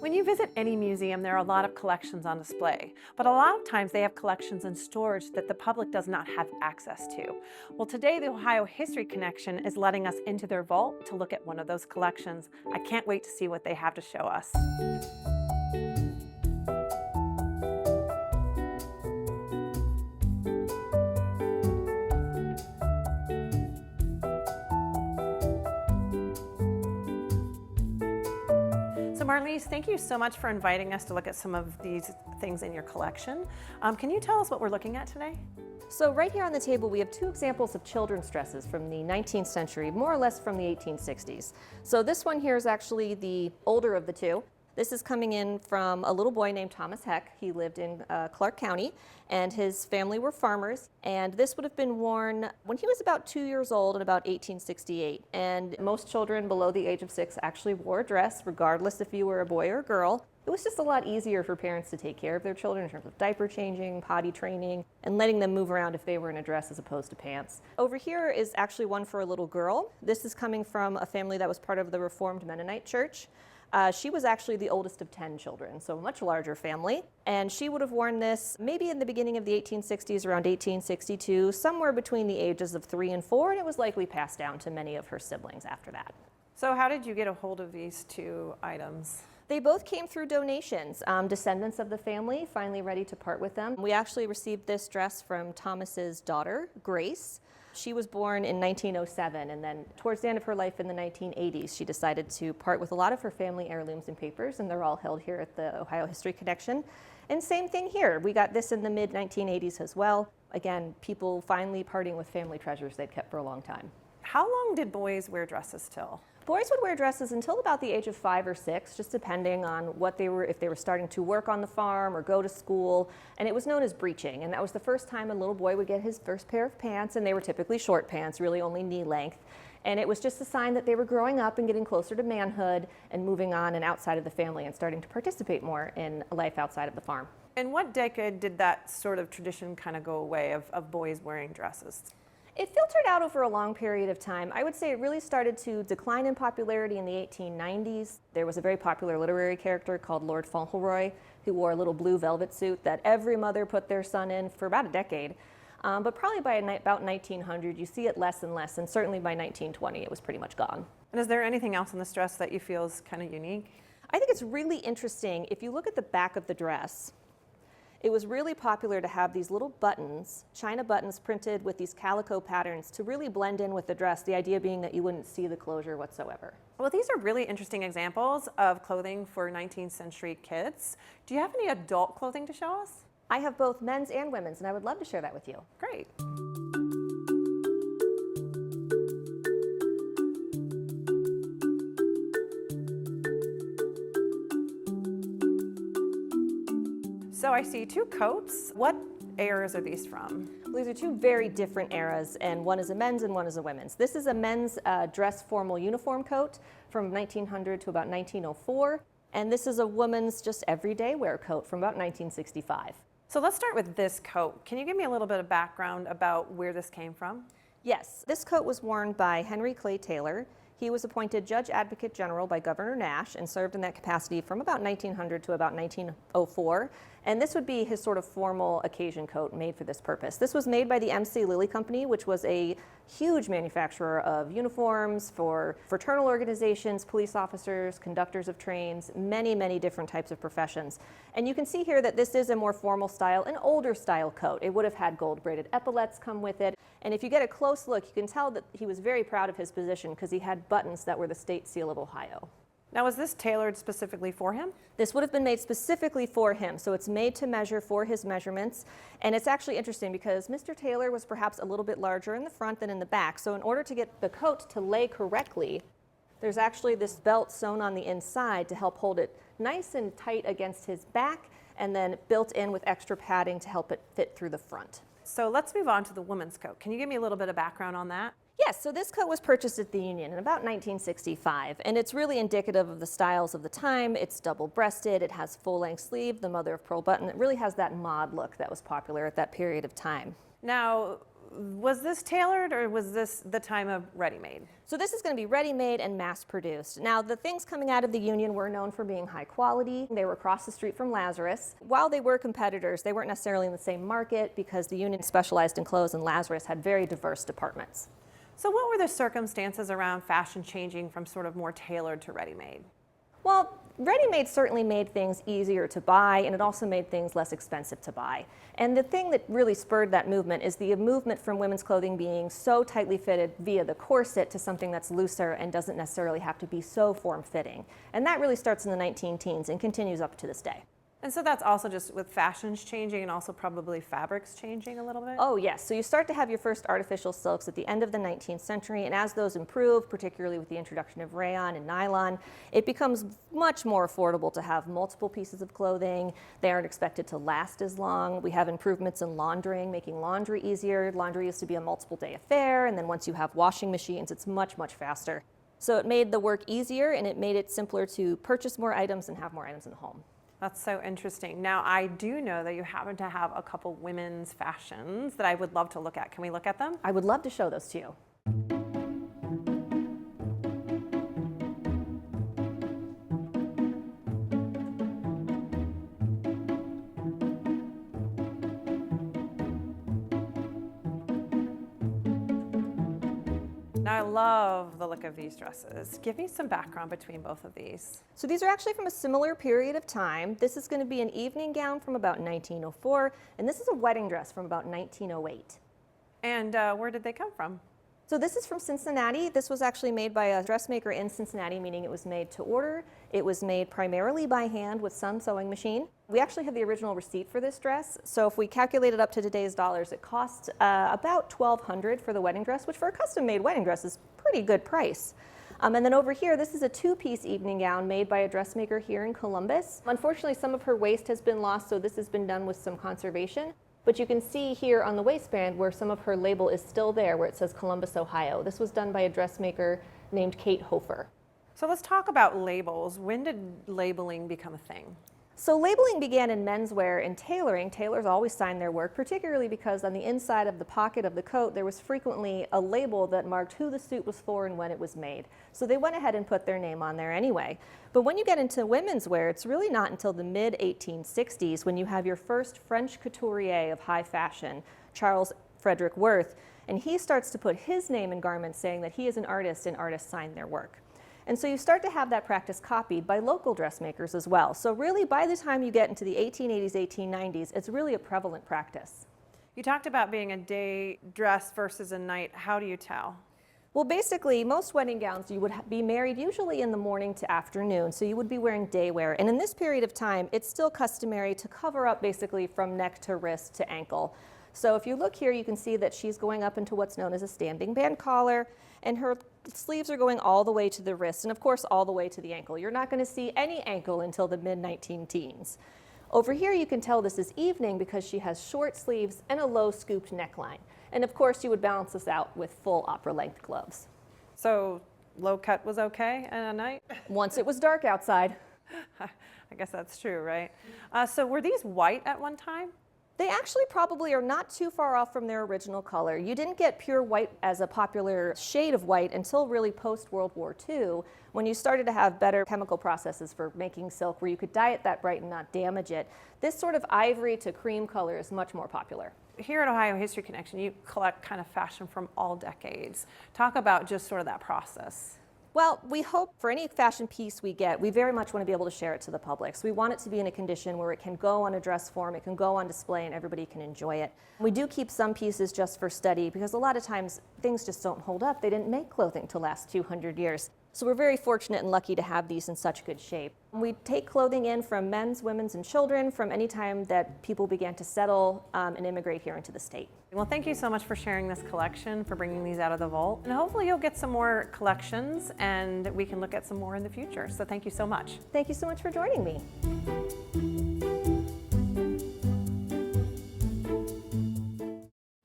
When you visit any museum, there are a lot of collections on display, but a lot of times they have collections in storage that the public does not have access to. Well, today the Ohio History Connection is letting us into their vault to look at one of those collections. I can't wait to see what they have to show us. So Marlise, thank you so much for inviting us to look at some of these things in your collection. Can you tell us what we're looking at today? So right here on the table we have two examples of children's dresses from the 19th century, more or less from the 1860s. So this one here is actually the older of the two. This is coming in from a little boy named Thomas Heck. He lived in Clark County, and his family were farmers. And this would have been worn when he was about 2 years old in about 1868. And most children below the age of 6 actually wore a dress, regardless if you were a boy or a girl. It was just a lot easier for parents to take care of their children in terms of diaper changing, potty training, and letting them move around if they were in a dress as opposed to pants. Over here is actually one for a little girl. This is coming from a family that was part of the Reformed Mennonite Church. She was actually the oldest of 10 children, so a much larger family. And she would have worn this maybe in the beginning of the 1860s, around 1862, somewhere between the ages of 3 and 4, and it was likely passed down to many of her siblings after that. So how did you get a hold of these two items? They both came through donations. Descendants of the family finally ready to part with them. We actually received this dress from Thomas's daughter, Grace. She was born in 1907, and then towards the end of her life in the 1980s, she decided to part with a lot of her family heirlooms and papers, and they're all held here at the Ohio History Connection. And same thing here. We got this in the mid-1980s as well. Again, people finally parting with family treasures they'd kept for a long time. How long did boys wear dresses till? Boys would wear dresses until about the age of 5 or 6, just depending on what they were, if they were starting to work on the farm or go to school. And it was known as breeching, and that was the first time a little boy would get his first pair of pants, and they were typically short pants, really only knee length. And it was just a sign that they were growing up and getting closer to manhood and moving on and outside of the family and starting to participate more in life outside of the farm. In what decade did that sort of tradition kind of go away of boys wearing dresses? It filtered out over a long period of time. I would say it really started to decline in popularity in the 1890s. There was a very popular literary character called Lord Fauntleroy who wore a little blue velvet suit that every mother put their son in for about a decade. But probably by about 1900 you see it less and less, and certainly by 1920 it was pretty much gone. And is there anything else in this dress that you feel is kind of unique? I think it's really interesting. If you look at the back of the dress, it was really popular to have these little buttons, china buttons printed with these calico patterns to really blend in with the dress, the idea being that you wouldn't see the closure whatsoever. Well, these are really interesting examples of clothing for 19th century kids. Do you have any adult clothing to show us? I have both men's and women's, and I would love to share that with you. Great. So I see two coats. What eras are these from? Well, these are two very different eras, and one is a men's and one is a women's. This is a men's dress formal uniform coat from 1900 to about 1904, and this is a woman's just everyday wear coat from about 1965. So let's start with this coat. Can you give me a little bit of background about where this came from? Yes, this coat was worn by Henry Clay Taylor. He was appointed Judge Advocate General by Governor Nash and served in that capacity from about 1900 to about 1904. And this would be his sort of formal occasion coat made for this purpose. This was made by the MC Lilly Company, which was a huge manufacturer of uniforms for fraternal organizations, police officers, conductors of trains, many, many different types of professions. And you can see here that this is a more formal style, an older style coat. It would have had gold braided epaulets come with it. And if you get a close look, you can tell that he was very proud of his position because he had buttons that were the state seal of Ohio. Now, was this tailored specifically for him? This would have been made specifically for him, so it's made to measure for his measurements. And it's actually interesting because Mr. Taylor was perhaps a little bit larger in the front than in the back, so in order to get the coat to lay correctly, there's actually this belt sewn on the inside to help hold it nice and tight against his back, and then built in with extra padding to help it fit through the front. So let's move on to the woman's coat. Can you give me a little bit of background on that? Yes, so this coat was purchased at the Union in about 1965, and it's really indicative of the styles of the time. It's double-breasted, it has full-length sleeve, the mother-of-pearl button. It really has that mod look that was popular at that period of time. Now, was this tailored or was this the time of ready-made? So this is going to be ready-made and mass-produced. Now, the things coming out of the Union were known for being high quality. They were across the street from Lazarus. While they were competitors, they weren't necessarily in the same market because the Union specialized in clothes and Lazarus had very diverse departments. So what were the circumstances around fashion changing from sort of more tailored to ready-made? Well, ready-made certainly made things easier to buy, and it also made things less expensive to buy. And the thing that really spurred that movement is the movement from women's clothing being so tightly fitted via the corset to something that's looser and doesn't necessarily have to be so form-fitting. And that really starts in the 19-teens and continues up to this day. And so that's also just with fashions changing and also probably fabrics changing a little bit? Oh yes, so you start to have your first artificial silks at the end of the 19th century, and as those improve, particularly with the introduction of rayon and nylon, it becomes much more affordable to have multiple pieces of clothing. They aren't expected to last as long. We have improvements in laundering, making laundry easier. Laundry used to be a multiple day affair, and then once you have washing machines, it's much, much faster. So it made the work easier, and it made it simpler to purchase more items and have more items in the home. That's so interesting. Now, I do know that you happen to have a couple women's fashions that I would love to look at. Can we look at them? I would love to show those to you. Now, I love the look of these dresses. Give me some background between both of these. So these are actually from a similar period of time. This is going to be an evening gown from about 1904, and this is a wedding dress from about 1908. And where did they come from? So this is from Cincinnati. This was actually made by a dressmaker in Cincinnati, meaning it was made to order. It was made primarily by hand with some sewing machine. We actually have the original receipt for this dress. So if we calculate it up to today's dollars, it cost about $1,200 for the wedding dress, which for a custom-made wedding dress is a pretty good price. And then over here, this is a two-piece evening gown made by a dressmaker here in Columbus. Unfortunately, some of her waist has been lost, so this has been done with some conservation. But you can see here on the waistband where some of her label is still there, where it says Columbus, Ohio. This was done by a dressmaker named Kate Hofer. So let's talk about labels. When did labeling become a thing? So labeling began in menswear and tailoring. Tailors always signed their work, particularly because on the inside of the pocket of the coat, there was frequently a label that marked who the suit was for and when it was made. So they went ahead and put their name on there anyway. But when you get into women's wear, it's really not until the mid-1860s when you have your first French couturier of high fashion, Charles Frederick Worth, and he starts to put his name in garments saying that he is an artist and artists sign their work. And so you start to have that practice copied by local dressmakers as well. So really, by the time you get into the 1880s, 1890s, it's really a prevalent practice. You talked about being a day dress versus a night. How do you tell? Well, basically, most wedding gowns, you would be married usually in the morning to afternoon, so you would be wearing day wear. And in this period of time, it's still customary to cover up basically from neck to wrist to ankle. So if you look here, you can see that she's going up into what's known as a standing band collar, and her sleeves are going all the way to the wrist, and of course all the way to the ankle. You're not going to see any ankle until the mid-19-teens. Over here you can tell this is evening because she has short sleeves and a low scooped neckline. And of course you would balance this out with full opera length gloves. So low cut was okay at night? Once it was dark outside. I guess that's true, right? So were these white at one time? They actually probably are not too far off from their original color. You didn't get pure white as a popular shade of white until really post-World War II, when you started to have better chemical processes for making silk where you could dye it that bright and not damage it. This sort of ivory to cream color is much more popular. Here at Ohio History Connection, you collect kind of fashion from all decades. Talk about just sort of that process. Well, we hope for any fashion piece we get, we very much want to be able to share it to the public. So we want it to be in a condition where it can go on a dress form, it can go on display, and everybody can enjoy it. We do keep some pieces just for study because a lot of times things just don't hold up. They didn't make clothing to last 200 years. So we're very fortunate and lucky to have these in such good shape. We take clothing in from men's, women's, and children from any time that people began to settle and immigrate here into the state. Well, thank you so much for sharing this collection, for bringing these out of the vault. And hopefully you'll get some more collections and we can look at some more in the future. So thank you so much. Thank you so much for joining me.